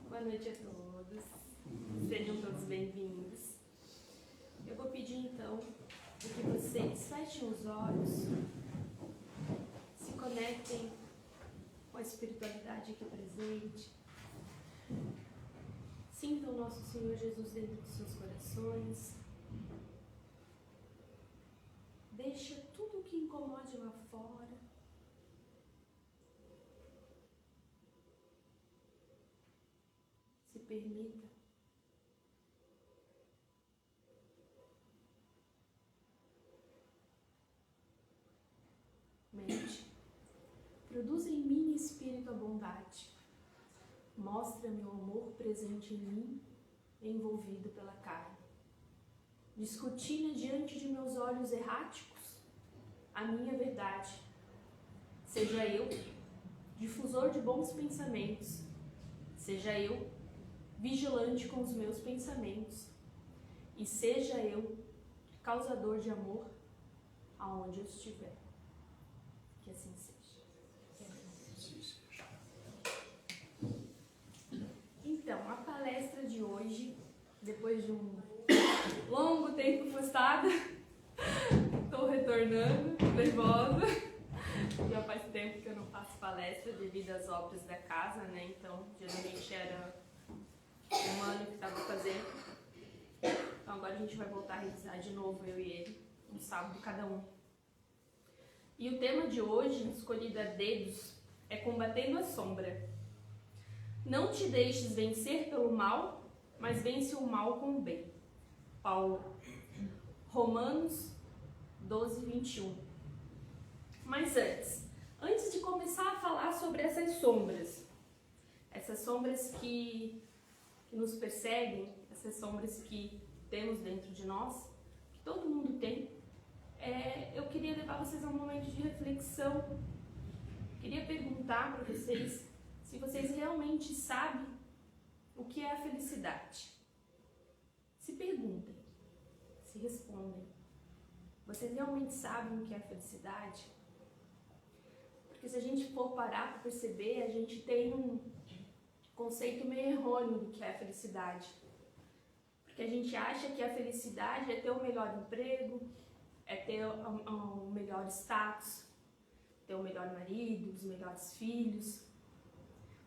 Boa noite a todos. Sejam todos bem-vindos. Eu vou pedir então que vocês fechem os olhos, se conectem com a espiritualidade aqui presente. Sintam o nosso Senhor Jesus dentro dos seus corações. Deixa tudo o que incomode lá fora. Se permita. Mente. Produz em mim, Espírito, a bondade. Mostra-me o amor presente em mim, envolvido pela carne. Descortina diante de meus olhos erráticos a minha verdade. Seja eu difusor de bons pensamentos. Seja eu vigilante com os meus pensamentos. E seja eu causador de amor aonde eu estiver. Que assim seja. Então, a palestra de hoje, depois de um longo tempo afastada, estou retornando, nervosa. Já faz tempo que eu não faço palestra devido às obras da casa, né? Então, geralmente era um ano que estava fazendo. Então, agora a gente vai voltar a revisar de novo, eu e ele, um sábado cada um. E o tema de hoje, escolhido a dedos, é combatendo a sombra. Não te deixes vencer pelo mal, mas vence o mal com o bem. Paulo, Romanos 12, 21. Mas antes de começar a falar sobre essas sombras que nos perseguem, essas sombras que temos dentro de nós, que todo mundo tem, eu queria levar vocês a um momento de reflexão. Queria perguntar para vocês se vocês realmente sabem o que é a felicidade. Se perguntem, se respondem. Vocês realmente sabem o que é a felicidade? Porque se a gente for parar para perceber, a gente tem um conceito meio errôneo do que é a felicidade. Porque a gente acha que a felicidade é ter o melhor emprego, é ter um melhor status, ter o melhor marido, os melhores filhos,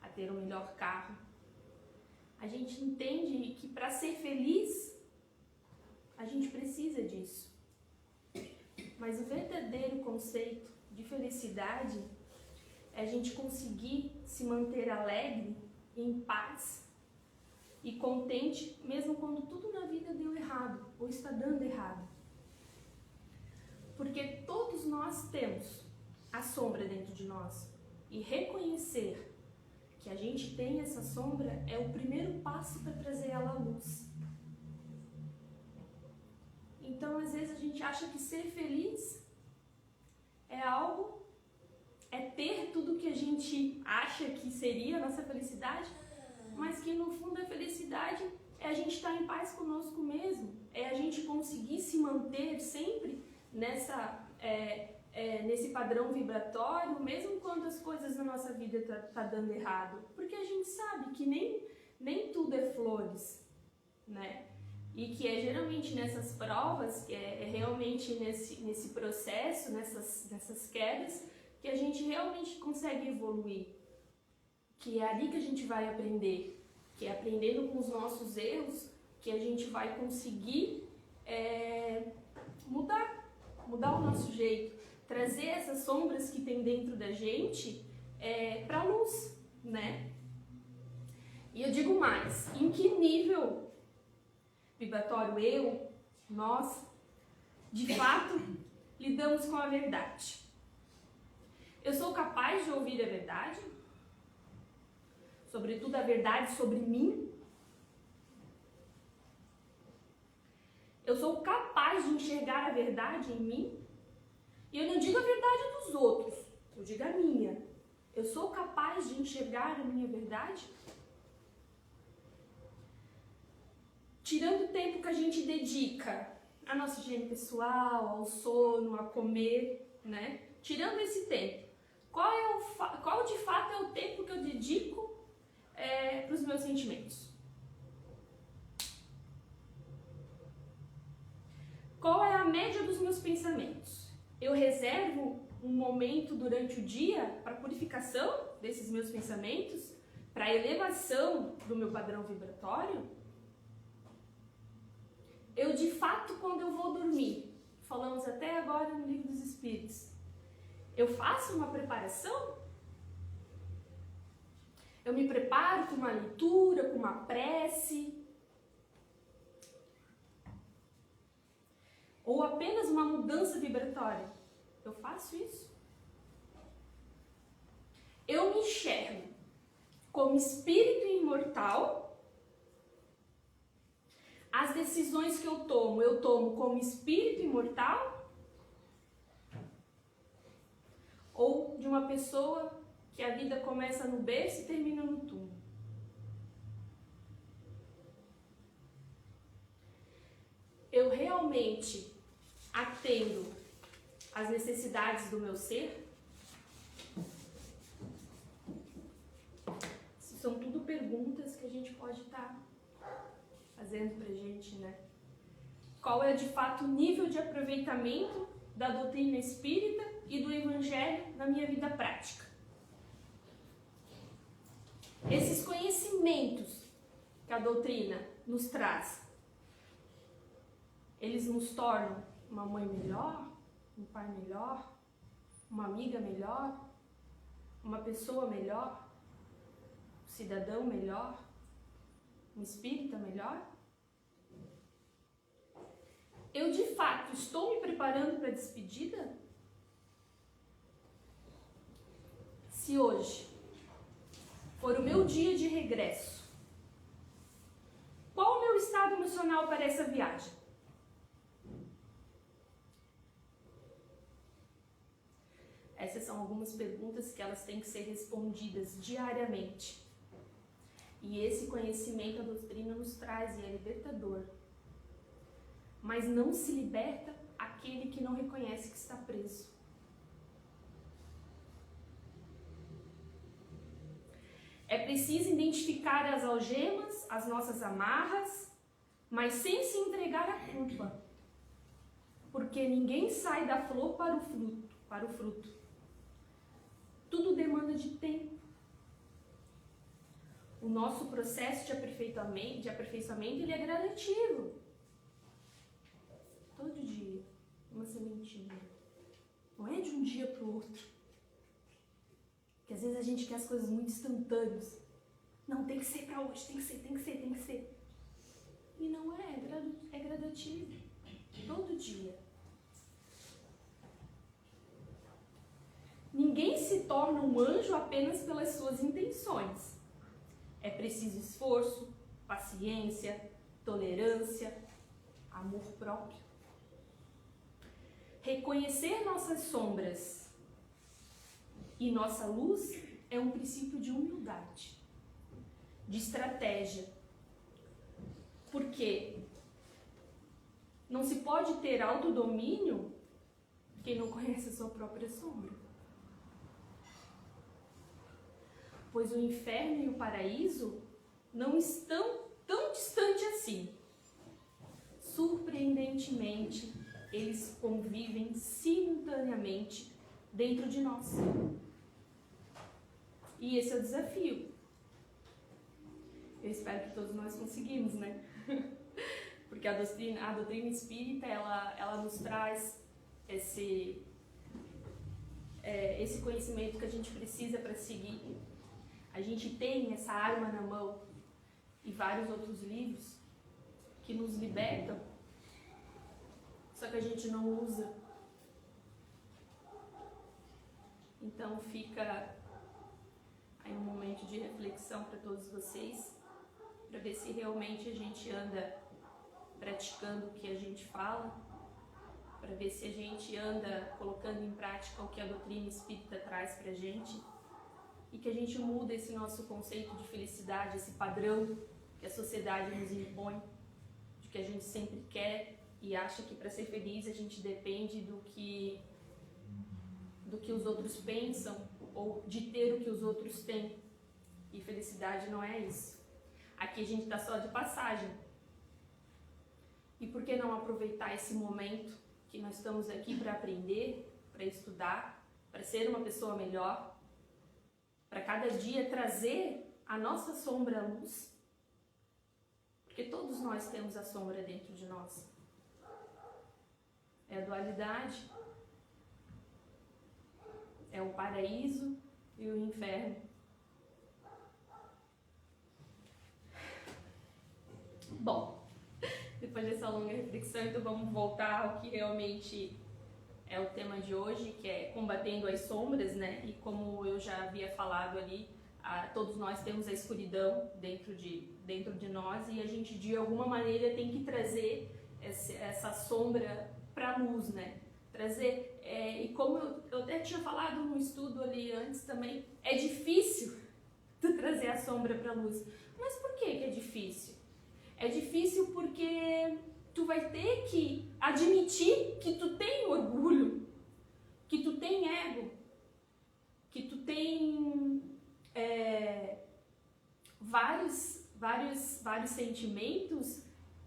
a ter o melhor carro. A gente entende que para ser feliz, a gente precisa disso. Mas o verdadeiro conceito de felicidade é a gente conseguir se manter alegre, em paz e contente, mesmo quando tudo na vida deu errado ou está dando errado. Porque todos nós temos a sombra dentro de nós. E reconhecer que a gente tem essa sombra é o primeiro passo para trazer ela à luz. Então, às vezes, a gente acha que ser feliz é ter tudo que a gente acha que seria a nossa felicidade, mas que no fundo a felicidade é a gente estar em paz conosco mesmo, é a gente conseguir se manter sempre nesse padrão vibratório, mesmo quando as coisas na nossa vida tá dando errado, porque a gente sabe que nem tudo é flores, né? E que é geralmente nessas provas, que é realmente nesse processo, nessas quedas, que a gente realmente consegue evoluir. Que é ali que a gente vai aprender. Que é aprendendo com os nossos erros que a gente vai conseguir mudar o nosso jeito. Trazer essas sombras que tem dentro da gente para a luz, né? E eu digo mais, em que nível vibratório nós, de fato, lidamos com a verdade? Eu sou capaz de ouvir a verdade? Sobretudo a verdade sobre mim? Eu sou capaz de enxergar a verdade em mim? E eu não digo a verdade dos outros, eu digo a minha. Eu sou capaz de enxergar a minha verdade? Tirando o tempo que a gente dedica à nossa higiene pessoal, ao sono, a comer, né? Tirando esse tempo, qual de fato é o tempo que eu dedico sentimentos? Qual é a média dos meus pensamentos? Eu reservo um momento durante o dia para purificação desses meus pensamentos, para elevação do meu padrão vibratório? Eu, de fato, quando eu vou dormir, falamos até agora no Livro dos Espíritos, eu faço uma preparação? Eu me preparo com uma leitura, com uma prece? Ou apenas uma mudança vibratória? Eu faço isso? Eu me enxergo como espírito imortal. As decisões que eu tomo como espírito imortal? Ou de uma pessoa que a vida começa no berço e termina no túmulo? Eu realmente atendo às necessidades do meu ser? Isso são tudo perguntas que a gente pode estar fazendo pra gente, né? Qual é de fato o nível de aproveitamento da doutrina espírita e do evangelho na minha vida prática? Esses conhecimentos que a doutrina nos traz, eles nos tornam uma mãe melhor, um pai melhor, uma amiga melhor, uma pessoa melhor, um cidadão melhor, um espírita melhor? Eu de fato estou me preparando para a despedida? Se hoje for o meu dia de regresso, qual o meu estado emocional para essa viagem? Essas são algumas perguntas que elas têm que ser respondidas diariamente. E esse conhecimento a doutrina nos traz e é libertador. Mas não se liberta aquele que não reconhece que está preso. É preciso identificar as algemas, as nossas amarras, mas sem se entregar à culpa. Porque ninguém sai da flor para o fruto. Tudo demanda de tempo. O nosso processo de aperfeiçoamento ele é gradativo. Todo dia, uma sementinha. Não é de um dia para o outro. Porque às vezes a gente quer as coisas muito instantâneas. Não, tem que ser para hoje, tem que ser. E não é gradativo. Todo dia. Ninguém se torna um anjo apenas pelas suas intenções. É preciso esforço, paciência, tolerância, amor próprio. Reconhecer nossas sombras e nossa luz é um princípio de humildade, de estratégia. Porque não se pode ter autodomínio quem não conhece a sua própria sombra. Pois o inferno e o paraíso não estão tão distantes assim. Surpreendentemente, eles convivem simultaneamente dentro de nós. E esse é o desafio. Eu espero que todos nós conseguimos, né? Porque a doutrina espírita, ela nos traz esse conhecimento que a gente precisa para seguir. A gente tem essa arma na mão e vários outros livros que nos libertam, só que a gente não usa. Então fica aí um momento de reflexão para todos vocês, para ver se realmente a gente anda praticando o que a gente fala, para ver se a gente anda colocando em prática o que a doutrina espírita traz para a gente. E que a gente muda esse nosso conceito de felicidade, esse padrão que a sociedade nos impõe, de que a gente sempre quer e acha que para ser feliz a gente depende do que os outros pensam ou de ter o que os outros têm. E felicidade não é isso. Aqui a gente está só de passagem. E por que não aproveitar esse momento que nós estamos aqui para aprender, para estudar, para ser uma pessoa melhor, para cada dia trazer a nossa sombra à luz? Porque todos nós temos a sombra dentro de nós. É a dualidade, é o paraíso e o inferno. Bom, depois dessa longa reflexão, então vamos voltar ao que realmente é o tema de hoje, que é combatendo as sombras, né? E como eu já havia falado ali, todos nós temos a escuridão dentro de nós e a gente de alguma maneira tem que trazer essa sombra para a luz, né? Trazer, e como eu até tinha falado no estudo ali antes também, é difícil tu trazer a sombra para a luz. Mas por que é difícil? É difícil porque tu vai ter que admitir que tu tem orgulho, que tu tem ego, que tu tem vários sentimentos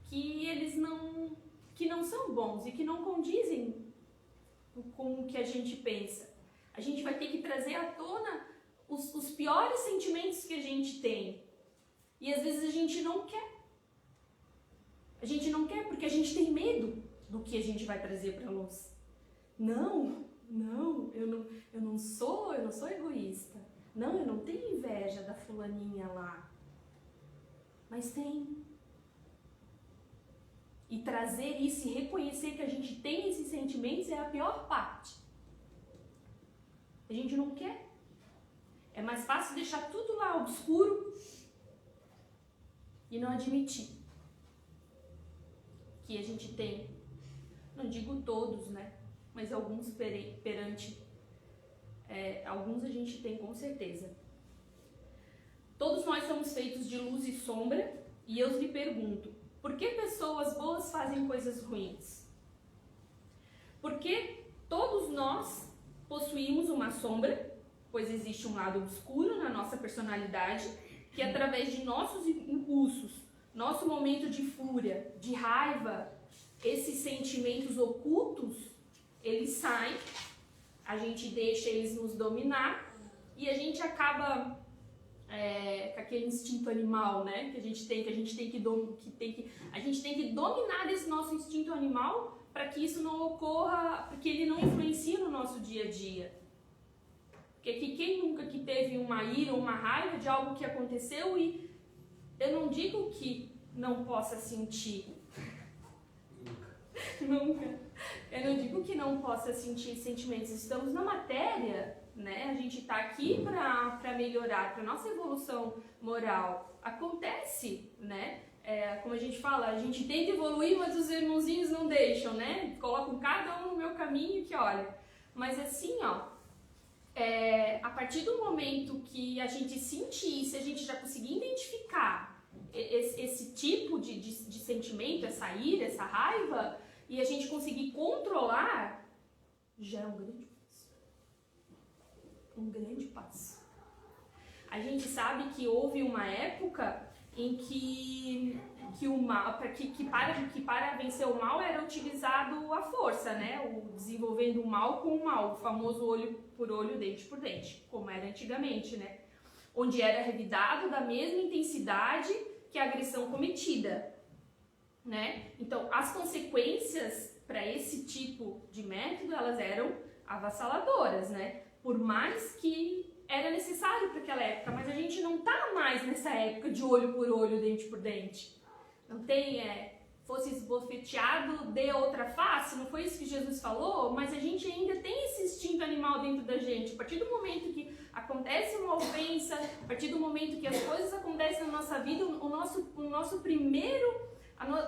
que eles não são bons e que não condizem com o que a gente pensa. A gente vai ter que trazer à tona os piores sentimentos que a gente tem. E às vezes a gente não quer. A gente não quer porque a gente tem medo do que a gente vai trazer para a luz. Não, eu não sou egoísta. Não, eu não tenho inveja da fulaninha lá. Mas tem. E trazer isso e reconhecer que a gente tem esses sentimentos é a pior parte. A gente não quer. É mais fácil deixar tudo lá obscuro e não admitir que a gente tem, não digo todos, né? Mas alguns alguns a gente tem com certeza. Todos nós somos feitos de luz e sombra e eu lhe pergunto, por que pessoas boas fazem coisas ruins? Porque todos nós possuímos uma sombra, pois existe um lado obscuro na nossa personalidade que através de nossos impulsos, nosso momento de fúria, de raiva, esses sentimentos ocultos, eles saem, a gente deixa eles nos dominar e a gente acaba com aquele instinto animal, né? Que a gente tem que dominar esse nosso instinto animal para que isso não ocorra, para que ele não influencie no nosso dia a dia. Porque quem nunca que teve uma ira ou uma raiva de algo que aconteceu e eu não digo que não possa sentir. Nunca. Eu não digo que não possa sentir sentimentos. Estamos na matéria, né? A gente está aqui para melhorar, para nossa evolução moral. Acontece, né? Como a gente fala, a gente tenta evoluir, mas os irmãozinhos não deixam, né? Colocam cada um no meu caminho que olha. Mas assim, ó, a partir do momento que a gente sentir isso, a gente já conseguir identificar esse tipo de sentimento, essa ira, essa raiva, e a gente conseguir controlar, já é um grande passo. Um grande passo. A gente sabe que houve uma época em que o mal, para vencer o mal era utilizado a força, né? Desenvolvendo o mal com o mal, o famoso olho por olho, dente por dente, como era antigamente, né? Onde era revidado da mesma intensidade que a agressão cometida, né? Então, as consequências para esse tipo de método, elas eram avassaladoras, né? Por mais que era necessário para aquela época, mas a gente não tá mais nessa época de olho por olho, dente por dente. Não tem, fosse esbofeteado, dê outra face, não foi isso que Jesus falou? Mas a gente ainda tem esse instinto animal dentro da gente. A partir do momento que acontece uma ofensa, a partir do momento que as coisas acontecem na nossa vida, a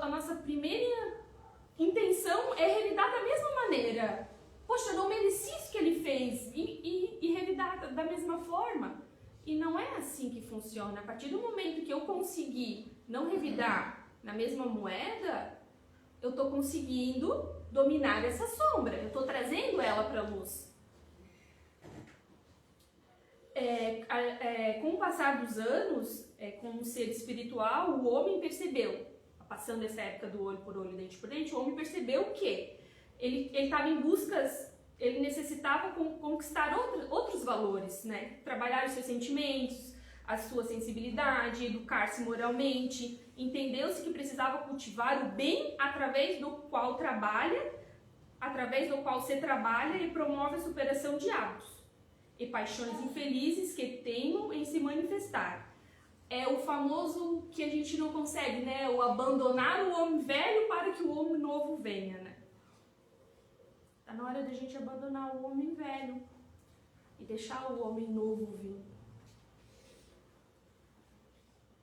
nossa primeira intenção é revidar da mesma maneira. Poxa, eu não mereci isso que ele fez e revidar da mesma forma. E não é assim que funciona. A partir do momento que eu conseguir não revidar na mesma moeda, eu estou conseguindo dominar essa sombra. Eu estou trazendo ela para a luz. com o passar dos anos, como ser espiritual, o homem percebeu, passando essa época do olho por olho, dente por dente, o homem percebeu que ele estava em buscas, ele necessitava conquistar outros valores, né? Trabalhar os seus sentimentos, a sua sensibilidade, educar-se moralmente, entendeu-se que precisava cultivar o bem através do qual se trabalha e promove a superação de hábitos e paixões infelizes que teimam em se manifestar. É o famoso que a gente não consegue, né? O abandonar o homem velho para que o homem novo venha, né? Tá na hora da gente abandonar o homem velho e deixar o homem novo vir.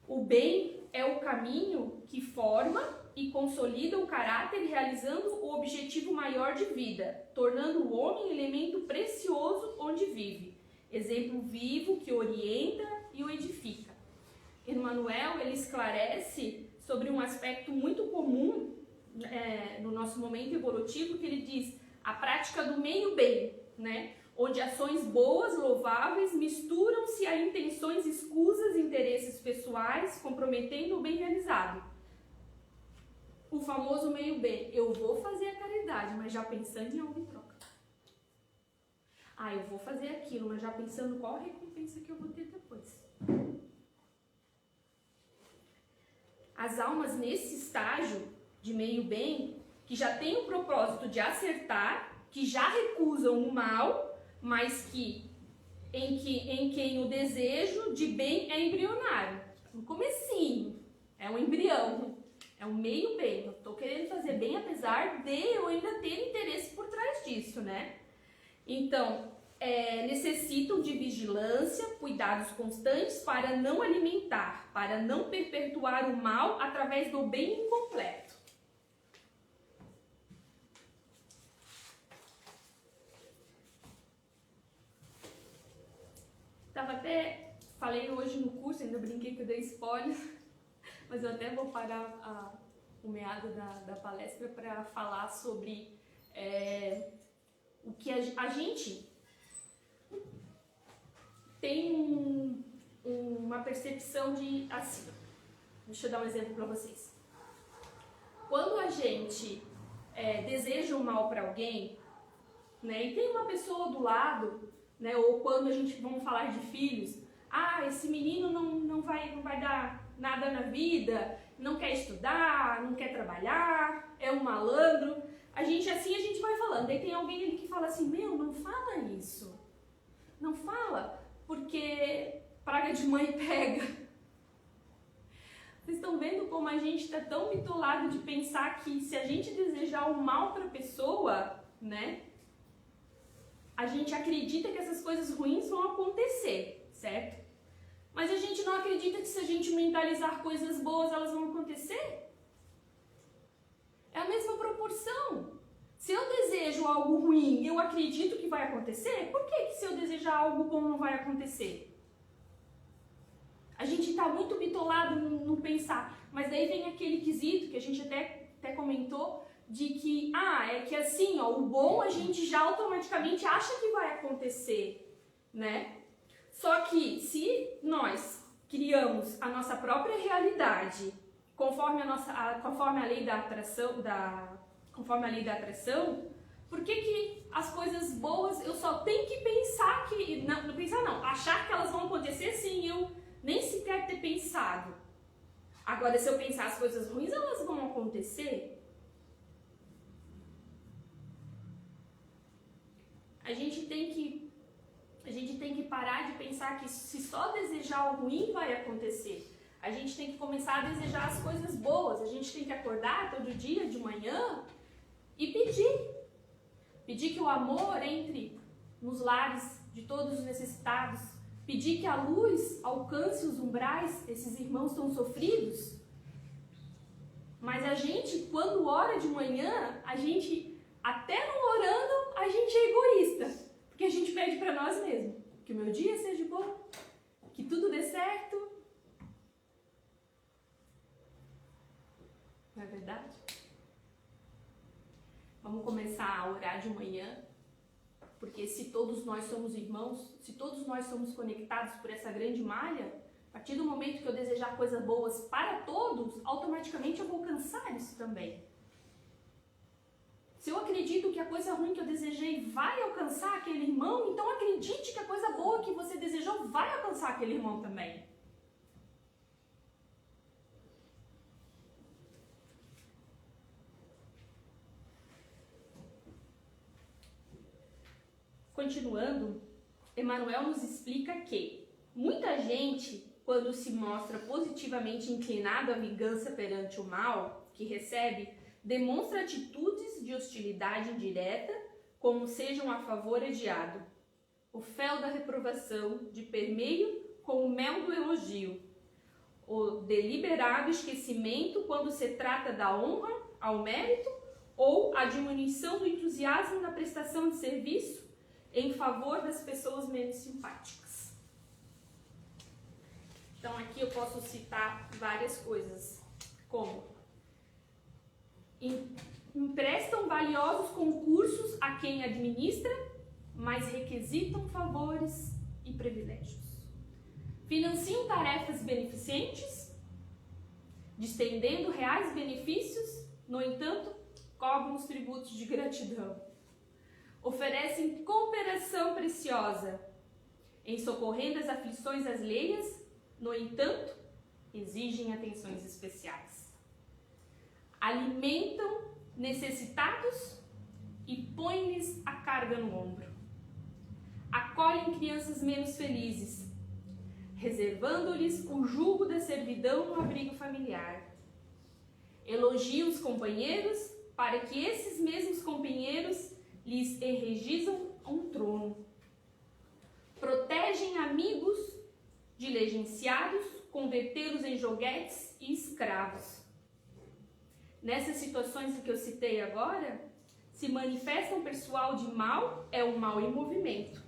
O bem é o caminho que forma e consolida o caráter, realizando o objetivo maior de vida, tornando o homem elemento precioso onde vive, exemplo vivo que orienta e o edifica. Emmanuel, ele esclarece sobre um aspecto muito comum no nosso momento evolutivo, que ele diz a prática do meio bem, né? Onde ações boas, louváveis, misturam-se a intenções escusas, interesses pessoais, comprometendo o bem realizado. O famoso meio bem, eu vou fazer a caridade, mas já pensando em algo em troca. Eu vou fazer aquilo, mas já pensando qual a recompensa que eu vou ter depois. As almas nesse estágio de meio bem, que já tem o propósito de acertar, que já recusam o mal, mas em quem o desejo de bem é embrionário. No comecinho, é um embrião. É um meio bem, eu estou querendo fazer bem, apesar de eu ainda ter interesse por trás disso, né? Então, necessitam de vigilância, cuidados constantes para não alimentar, para não perpetuar o mal através do bem incompleto. Falei hoje no curso, ainda brinquei que eu dei spoiler, mas eu até vou parar o meado da palestra para falar sobre o que a gente tem uma percepção de assim. Deixa eu dar um exemplo para vocês. Quando a gente deseja o mal para alguém, né, e tem uma pessoa do lado, né, ou quando a gente, vamos falar de filhos, esse menino não vai dar nada na vida, não quer estudar, não quer trabalhar, é um malandro. A gente vai falando. Daí tem alguém ali que fala assim, não fala isso. Não fala, porque praga de mãe pega. Vocês estão vendo como a gente está tão bitolado de pensar que se a gente desejar o mal para a pessoa, né, a gente acredita que essas coisas ruins vão acontecer, certo? Mas a gente não acredita que se a gente mentalizar coisas boas, elas vão acontecer? É a mesma proporção. Se eu desejo algo ruim e eu acredito que vai acontecer, por que se eu desejar algo bom não vai acontecer? A gente está muito bitolado no pensar, mas daí vem aquele quesito que a gente até comentou, de que, é que assim, o bom a gente já automaticamente acha que vai acontecer, né? Só que se nós criamos a nossa própria realidade conforme a lei da atração, por que as coisas boas eu só tenho que pensar que achar que elas vão acontecer sem eu nem sequer ter pensado? Agora, se eu pensar as coisas ruins, elas vão acontecer? A gente tem que parar de pensar que se só desejar o ruim vai acontecer. A gente tem que começar a desejar as coisas boas. A gente tem que acordar todo dia de manhã e pedir que o amor entre nos lares de todos os necessitados, pedir que a luz alcance os umbrais, esses irmãos tão sofridos. Mas a gente, quando ora de manhã, até não orando, a gente é egoísta, porque a gente pede para nós mesmos que o meu dia seja bom, que tudo dê certo. Não é verdade? Vamos começar a orar de manhã Porque se todos nós somos irmãos, se todos nós somos conectados por essa grande malha, a partir do momento que eu desejar coisas boas para todos, automaticamente eu vou alcançar isso também. Se eu acredito que a coisa ruim que eu desejei vai alcançar aquele irmão, então acredite que a coisa boa que você desejou vai alcançar aquele irmão também. Continuando, Emmanuel nos explica que muita gente, quando se mostra positivamente inclinado à vingança perante o mal que recebe, demonstra atitudes de hostilidade indireta, como sejam a favor adiado. O fel da reprovação de permeio com o mel do elogio. O deliberado esquecimento quando se trata da honra ao mérito ou a diminuição do entusiasmo na prestação de serviço em favor das pessoas menos simpáticas. Então aqui eu posso citar várias coisas, como emprestam valiosos concursos a quem administra, mas requisitam favores e privilégios. Financiam tarefas beneficentes, distendendo reais benefícios, no entanto, cobram os tributos de gratidão. Oferecem cooperação preciosa, em socorrendo as aflições alheias, no entanto, exigem atenções especiais. Alimentam necessitados e põem-lhes a carga no ombro. Acolhem crianças menos felizes, reservando-lhes o jugo da servidão no abrigo familiar. Elogiam os companheiros para que esses mesmos companheiros lhes erigam um trono. Protegem amigos diligenciados, convertê-los em joguetes e escravos. Nessas situações que eu citei agora, se manifesta um pessoal de mal, é um mal em movimento,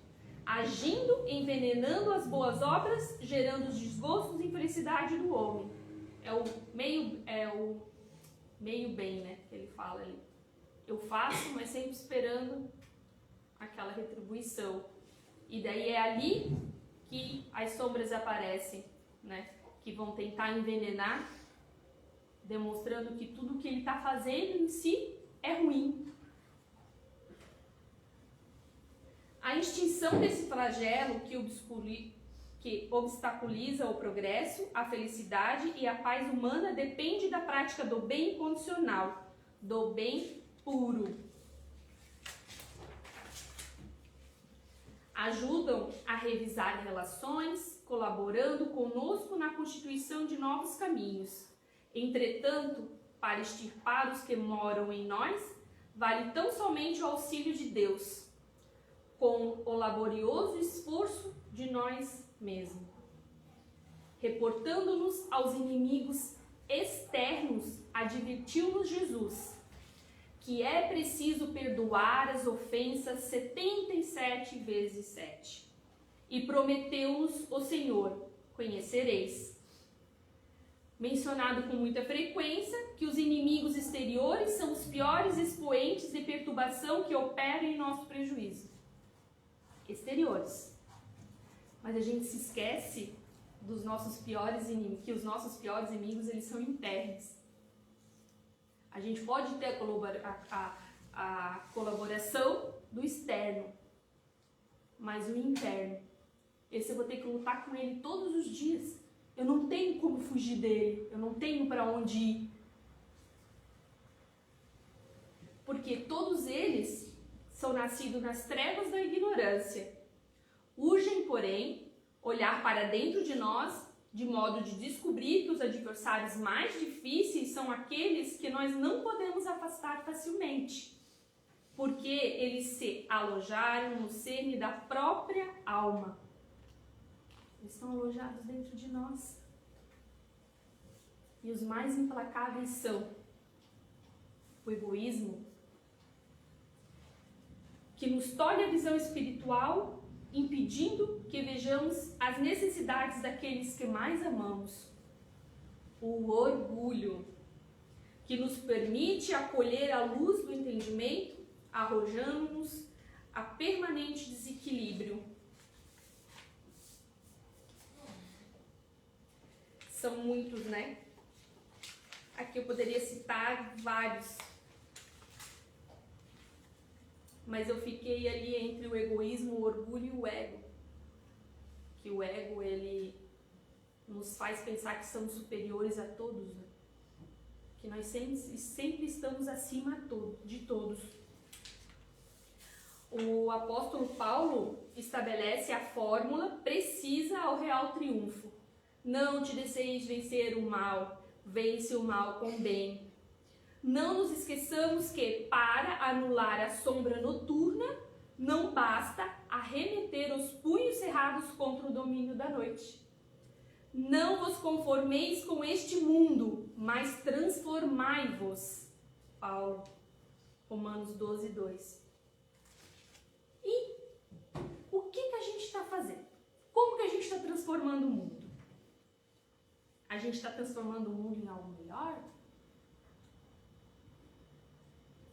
agindo, envenenando as boas obras, gerando os desgostos e infelicidade do homem. É o meio bem, né, que ele fala ali. Eu faço, mas sempre esperando aquela retribuição. E daí é ali que as sombras aparecem, né, que vão tentar envenenar, demonstrando que tudo que ele está fazendo em si é ruim. A extinção desse flagelo que obstaculiza o progresso, a felicidade e a paz humana depende da prática do bem incondicional, do bem puro. Ajudam a revisar relações, colaborando conosco na constituição de novos caminhos. Entretanto, para extirpar os que moram em nós, vale tão somente o auxílio de Deus, com o laborioso esforço de nós mesmos. Reportando-nos aos inimigos externos, advertiu-nos Jesus que é preciso perdoar as ofensas 77 vezes 7. E prometeu-nos o Senhor, conhecereis. Mencionado com muita frequência que os inimigos exteriores são os piores expoentes de perturbação que operam em nosso prejuízo. Exteriores. Mas a gente se esquece dos nossos piores inimigos, que os nossos piores inimigos eles são internos. A gente pode ter a colaboração do externo, mas o interno, esse eu vou ter que lutar com ele todos os dias. Eu não tenho como fugir dele, eu não tenho para onde ir. Porque todos eles são nascidos nas trevas da ignorância. Urgem, porém, olhar para dentro de nós, de modo de descobrir que os adversários mais difíceis são aqueles que nós não podemos afastar facilmente, porque eles se alojaram no cerne da própria alma. Eles estão alojados dentro de nós. E os mais implacáveis são o egoísmo, que nos tolhe a visão espiritual, impedindo que vejamos as necessidades daqueles que mais amamos. O orgulho, que nos permite acolher a luz do entendimento, arrojando-nos a permanente desequilíbrio. São muitos, né? Aqui eu poderia citar vários. Mas eu fiquei ali entre o egoísmo, o orgulho e o ego. Que o ego, ele nos faz pensar que somos superiores a todos, né? Que nós sempre estamos acima de todos. O apóstolo Paulo estabelece a fórmula precisa ao real triunfo. Não te deixeis vencer o mal, vence o mal com o bem. Não nos esqueçamos que, para anular a sombra noturna, não basta arremeter os punhos cerrados contra o domínio da noite. Não vos conformeis com este mundo, mas transformai-vos. Paulo, Romanos 12, 2. E o que a gente está fazendo? Como que a gente está transformando o mundo? A gente está transformando o mundo em algo melhor?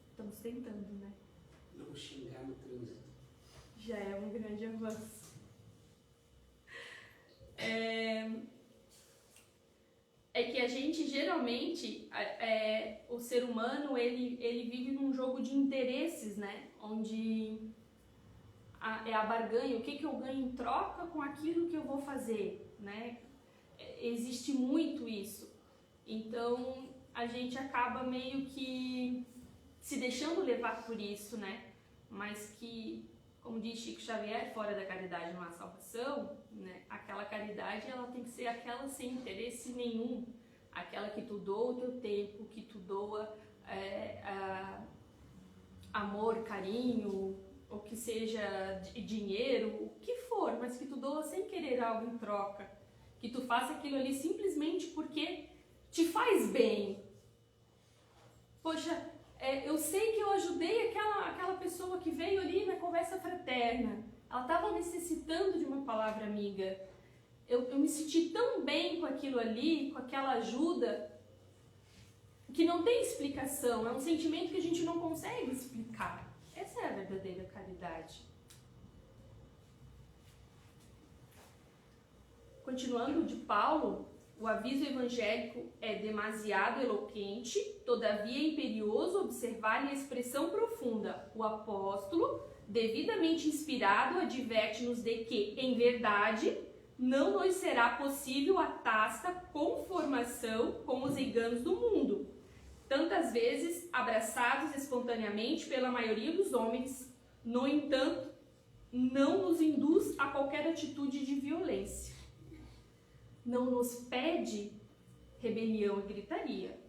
Estamos tentando, né? Não xingar no trânsito. Já é um grande avanço. É que a gente geralmente, o ser humano, ele vive num jogo de interesses, né? Onde é a barganha, o que eu ganho em troca com aquilo que eu vou fazer, né? Existe muito isso. Então, a gente acaba meio que se deixando levar por isso, né? Mas que, como diz Chico Xavier, fora da caridade não há salvação, né? Aquela caridade, ela tem que ser aquela sem interesse nenhum. Aquela que tu doa o teu tempo, que tu doa amor, carinho, ou que seja dinheiro, o que for, mas que tu doa sem querer algo em troca. Que tu faça aquilo ali simplesmente porque te faz bem. Poxa, eu sei que eu ajudei aquela pessoa que veio ali na conversa fraterna. Ela estava necessitando de uma palavra amiga. Eu me senti tão bem com aquilo ali, com aquela ajuda, que não tem explicação. É um sentimento que a gente não consegue explicar. Essa é a verdadeira caridade. Continuando de Paulo, o aviso evangélico é demasiado eloquente, todavia é imperioso observar-lhe a expressão profunda. O apóstolo, devidamente inspirado, adverte-nos de que, em verdade, não nos será possível a tasta conformação com os enganos do mundo, tantas vezes abraçados espontaneamente pela maioria dos homens. No entanto, não nos induz a qualquer atitude de violência. Não nos pede rebelião e gritaria.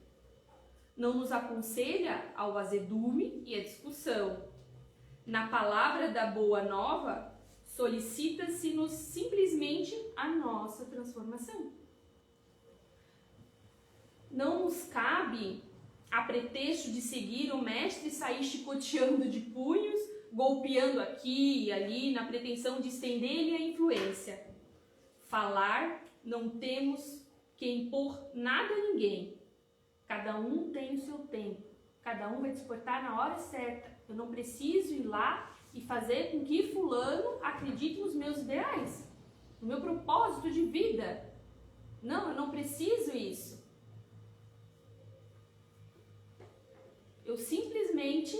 Não nos aconselha ao azedume e à discussão. Na palavra da boa nova, solicita-se-nos simplesmente a nossa transformação. Não nos cabe, a pretexto de seguir o mestre, sair chicoteando de punhos, golpeando aqui e ali, na pretensão de estender-lhe a influência. Falar, não temos que impor nada a ninguém. Cada um tem o seu tempo. Cada um vai despertar na hora certa. Eu não preciso ir lá e fazer com que fulano acredite nos meus ideais, no meu propósito de vida. Não, eu não preciso isso. Eu simplesmente,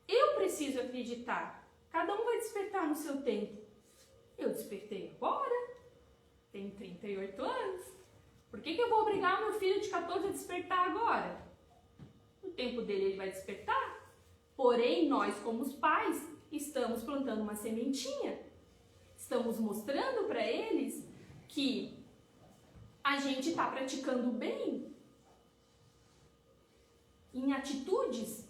eu preciso acreditar. Cada um vai despertar no seu tempo. Eu despertei agora, tenho 38 anos. Por que eu vou obrigar o meu filho de 14 a despertar agora? No tempo dele ele vai despertar. Porém, nós como os pais, estamos plantando uma sementinha. Estamos mostrando para eles que a gente está praticando bem. Em atitudes,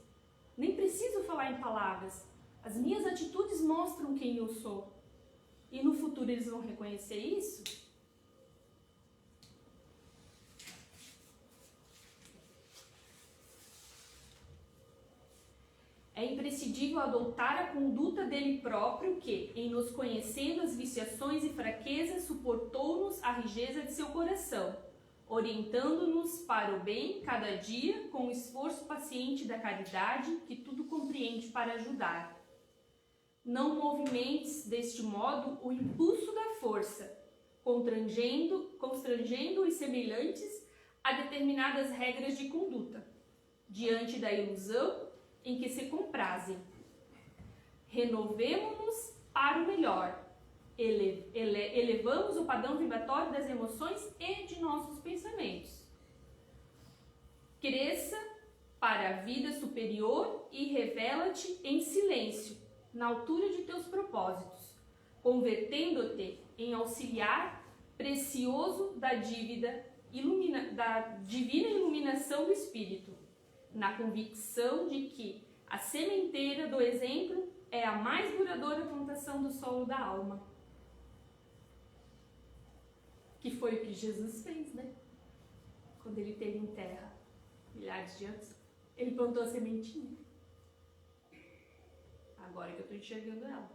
nem preciso falar em palavras. As minhas atitudes mostram quem eu sou. E no futuro eles vão reconhecer isso? É imprescindível adotar a conduta dele próprio que, em nos conhecendo as viciações e fraquezas, suportou-nos a rigidez de seu coração, orientando-nos para o bem cada dia com o esforço paciente da caridade que tudo compreende para ajudar. não movimentes deste modo o impulso da força, constrangendo os semelhantes a determinadas regras de conduta, diante da ilusão em que se comprazem. Renovemo-nos para o melhor. Elevamos o padrão vibratório das emoções e de nossos pensamentos. Cresça para a vida superior e revela-te em silêncio, na altura de teus propósitos, convertendo-te em auxiliar precioso da divina iluminação do Espírito, na convicção de que a sementeira do exemplo é a mais duradoura plantação do solo da alma. Que foi o que Jesus fez, né? Quando ele esteve em terra, milhares de anos, ele plantou a sementinha. Agora que eu estou enxergando ela.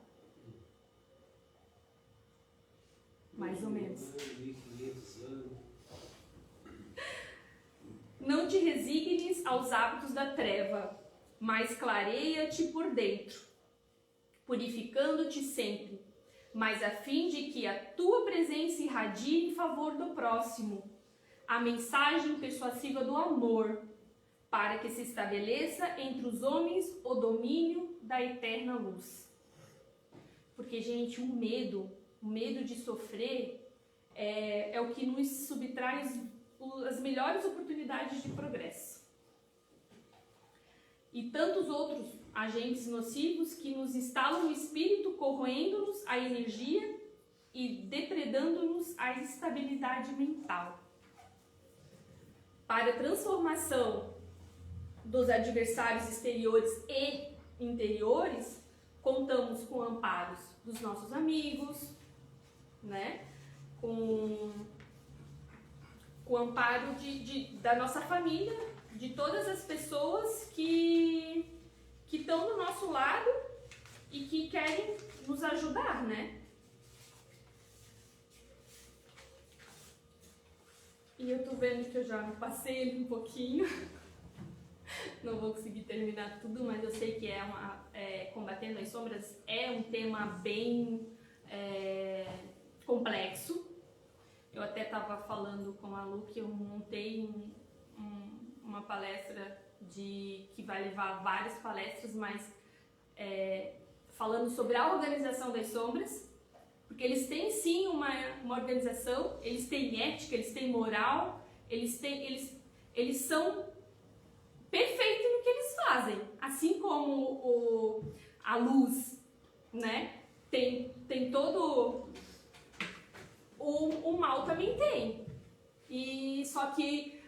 Mais ou menos. 1500 anos. Não te resignes aos hábitos da treva, mas clareia-te por dentro, purificando-te sempre, mas a fim de que a tua presença irradie em favor do próximo, a mensagem persuasiva do amor, para que se estabeleça entre os homens o domínio da eterna luz. Porque, gente, o medo de sofrer é o que nos subtrai as melhores oportunidades de progresso. E tantos outros agentes nocivos que nos instalam o espírito, corroendo-nos a energia e depredando-nos a estabilidade mental. Para a transformação dos adversários exteriores e interiores, contamos com amparos dos nossos amigos, né? Com o amparo da nossa família, de todas as pessoas que estão do nosso lado e que querem nos ajudar, né? E eu tô vendo que eu já passei ele um pouquinho. Não vou conseguir terminar tudo, mas eu sei que Combatendo as Sombras é um tema bem complexo. Eu até estava falando com a Lu que eu montei uma palestra que vai levar várias palestras, mas falando sobre a organização das sombras, porque eles têm sim uma organização, eles têm ética, eles têm moral, eles são perfeitos no que eles fazem, assim como a luz, né? Tem todo o mal também tem. E só que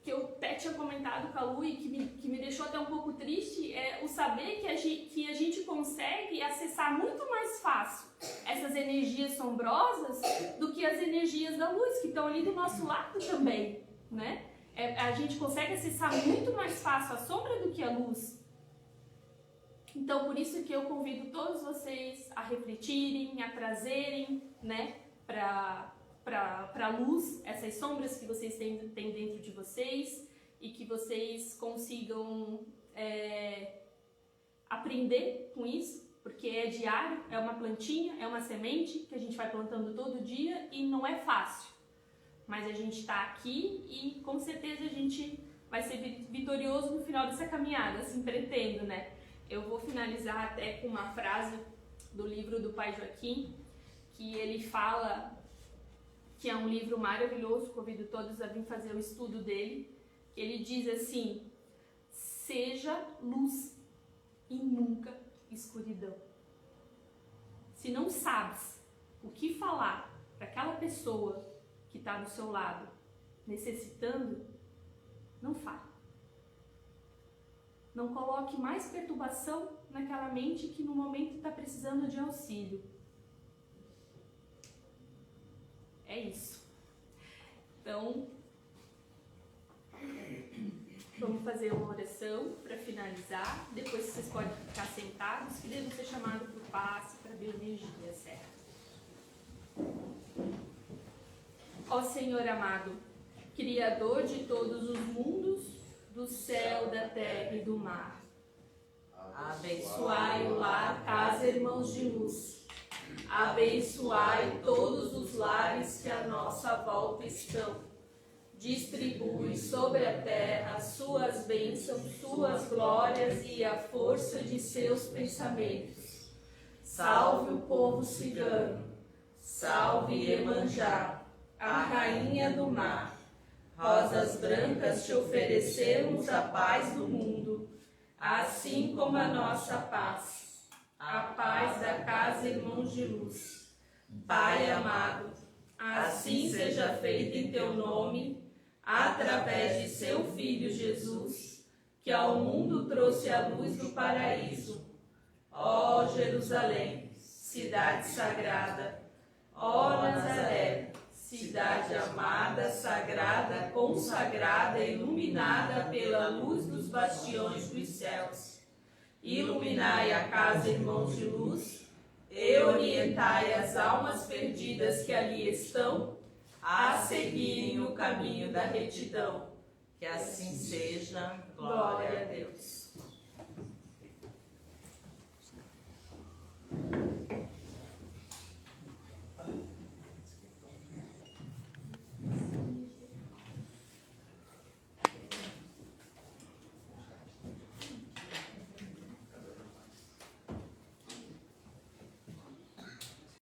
eu até tinha comentado com a Lu e que me deixou até um pouco triste é o saber que a gente consegue acessar muito mais fácil essas energias sombrosas do que as energias da luz, que estão ali do nosso lado também, né? A gente consegue acessar muito mais fácil a sombra do que a luz. Então, por isso que eu convido todos vocês a refletirem, a trazerem, né, para a luz essas sombras que vocês têm dentro de vocês e que vocês consigam aprender com isso, porque é diário, é uma plantinha, é uma semente que a gente vai plantando todo dia e não é fácil. Mas a gente está aqui e com certeza a gente vai ser vitorioso no final dessa caminhada, assim pretendo, né? Eu vou finalizar até com uma frase do livro do Pai Joaquim, que ele fala, que é um livro maravilhoso, convido todos a vir fazer o estudo dele, que ele diz assim: seja luz e nunca escuridão. Se não sabes o que falar para aquela pessoa que está do seu lado necessitando, não fale. Não coloque mais perturbação naquela mente que no momento está precisando de auxílio. É isso. Então, vamos fazer uma oração para finalizar. Depois vocês podem ficar sentados, que devem ser chamados para o passe, para a bioenergia, certo? Ó Senhor amado, Criador de todos os mundos, do céu, da terra e do mar, Abençoai o lar Casa Irmãos de Luz. Abençoai todos os lares que à nossa volta estão. Distribui sobre a terra suas bênçãos, suas glórias e a força de seus pensamentos. Salve o povo cigano, salve Iemanjá, a rainha do mar. Rosas brancas te oferecemos a paz do mundo, assim como a nossa paz, a paz da Casa Irmãos de Luz. Pai amado, assim seja feito em teu nome, através de seu Filho Jesus, que ao mundo trouxe a luz do paraíso. Ó Jerusalém, cidade sagrada, ó Nazaré, cidade amada, sagrada, consagrada, iluminada pela luz dos bastiões dos céus. Iluminai a Casa Irmãos de Luz e orientai as almas perdidas que ali estão a seguirem o caminho da retidão. Que assim seja. Glória a Deus.